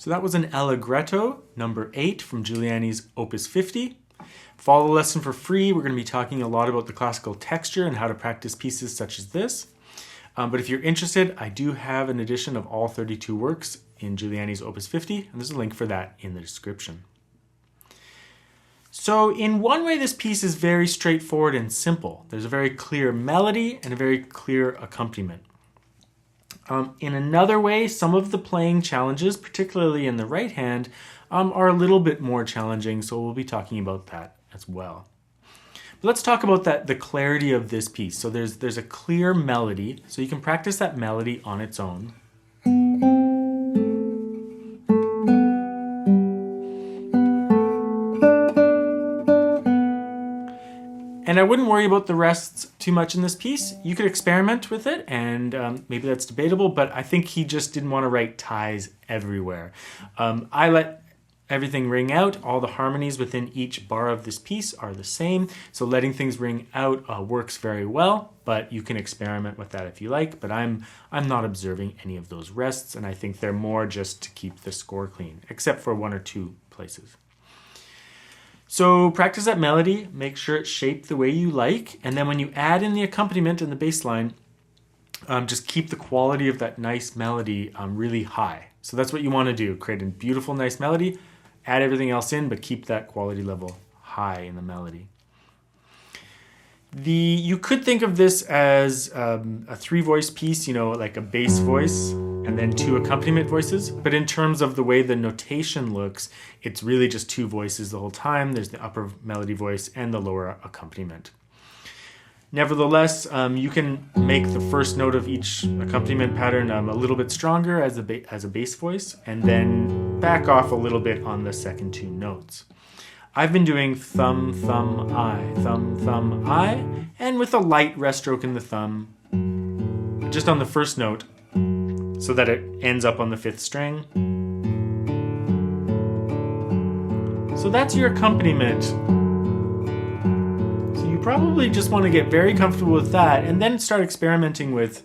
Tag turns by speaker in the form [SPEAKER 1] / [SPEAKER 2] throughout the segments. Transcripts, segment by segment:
[SPEAKER 1] So that was an Allegretto, number 8 from Giuliani's Op.50. Follow the lesson for free. We're going to be talking a lot about the classical texture and how to practice pieces such as this. But if you're interested, I do have an edition of all 32 works in Giuliani's Op.50, and there's a link for that in the description. So in one way, this piece is very straightforward and simple. There's a very clear melody and a very clear accompaniment. In another way, some of the playing challenges, particularly in the right hand, are a little bit more challenging, so we'll be talking about that as well. But let's talk about the clarity of this piece. So there's a clear melody, so you can practice that melody on its own. And I wouldn't worry about the rests too much in this piece. You could experiment with it, and maybe that's debatable, but I think he just didn't want to write ties everywhere. I let everything ring out. All the harmonies within each bar of this piece are the same, so letting things ring out works very well, but you can experiment with that if you like, but I'm not observing any of those rests, and I think they're more just to keep the score clean, except for one or two places. So practice that melody, make sure it's shaped the way you like, and then when you add in the accompaniment and the bass line, just keep the quality of that nice melody really high. So that's what you want to do, create a beautiful, nice melody, add everything else in, but keep that quality level high in the melody. You could think of this as a 3-voice piece, like a bass voice and then 2 accompaniment voices. But in terms of the way the notation looks, it's really just 2 voices the whole time. There's the upper melody voice and the lower accompaniment. Nevertheless, you can make the first note of each accompaniment pattern a little bit stronger as a bass voice, and then back off a little bit on the second 2 notes. I've been doing thumb, thumb, I, and with a light rest stroke in the thumb, just on the first note, so that it ends up on the 5th string. So that's your accompaniment. So you probably just want to get very comfortable with that, and then start experimenting with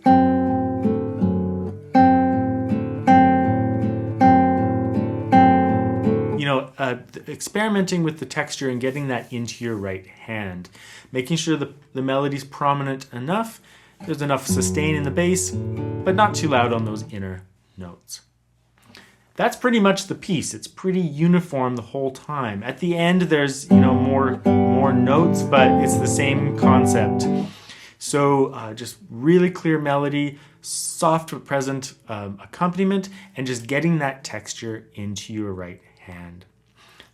[SPEAKER 1] experimenting with the texture and getting that into your right hand. Making sure the melody's prominent enough, there's enough sustain in the bass, but not too loud on those inner notes. That's pretty much the piece. It's pretty uniform the whole time. At the end, there's more notes, but it's the same concept. So just really clear melody, soft but present accompaniment, and just getting that texture into your right hand.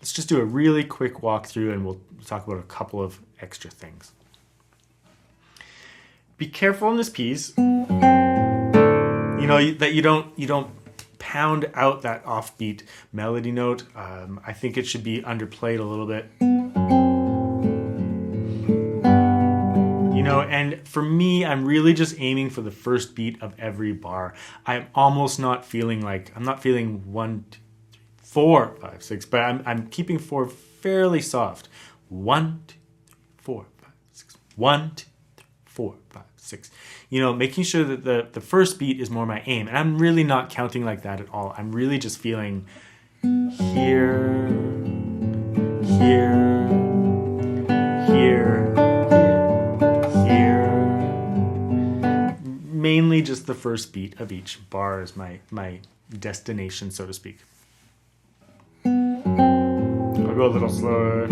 [SPEAKER 1] Let's just do a really quick walkthrough, and we'll talk about a couple of extra things. Be careful in this piece, that you don't pound out that offbeat melody note. I think it should be underplayed a little bit. And for me, I'm really just aiming for the first beat of every bar. I'm almost not feeling 1, 2, 3, 4, 5, 6, but I'm keeping 4 fairly soft. 1, 2, 3, 4, 5, 6. 1, 2, 3, 4, 5, 6. Making sure that the first beat is more my aim. And I'm really not counting like that at all. I'm really just feeling here, here, here, here. Mainly just the first beat of each bar is my destination, so to speak. I'll go a little slower.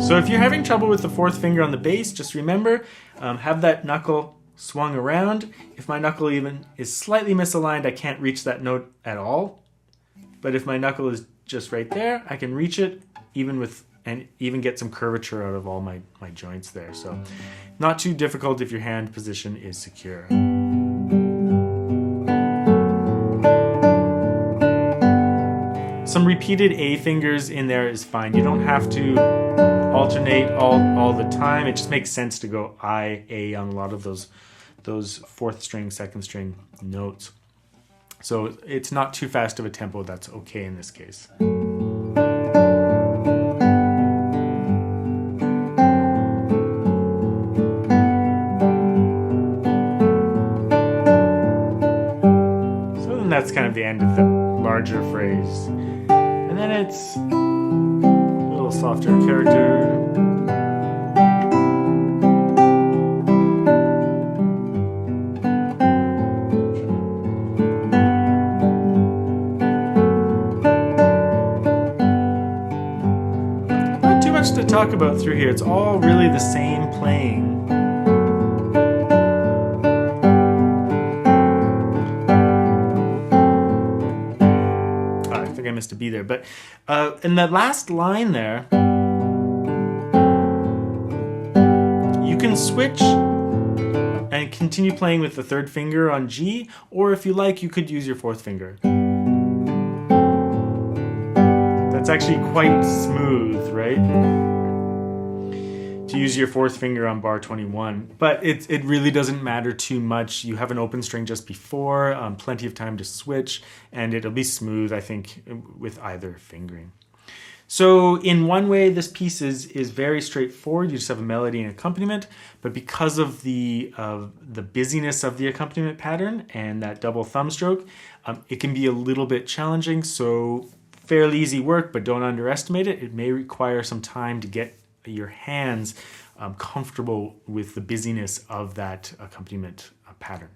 [SPEAKER 1] So if you're having trouble with the 4th finger on the bass, just remember, have that knuckle swung around. If my knuckle even is slightly misaligned, I can't reach that note at all. But if my knuckle is just right there, I can reach it and even get some curvature out of all my joints there. So not too difficult if your hand position is secure. Some repeated A fingers in there is fine. You don't have to alternate all the time. It just makes sense to go I, A on a lot of those 4th string, 2nd string notes. So it's not too fast of a tempo. That's okay in this case. So then that's kind of the end of the larger phrase. And then it's a little softer character. Not too much to talk about through here. It's all really the same playing. I missed a B there, but in the last line there, you can switch and continue playing with the third finger on G, or if you like, you could use your fourth finger. That's actually quite smooth, right? To use your fourth finger on bar 21, but it really doesn't matter too much. You have an open string just before, plenty of time to switch, and it'll be smooth, I think, with either fingering. So in one way, this piece is very straightforward. You just have a melody and accompaniment, but because of the busyness of the accompaniment pattern and that double thumb stroke, it can be a little bit challenging. So fairly easy work, but don't underestimate it. It may require some time to get your hands comfortable with the busyness of that accompaniment pattern.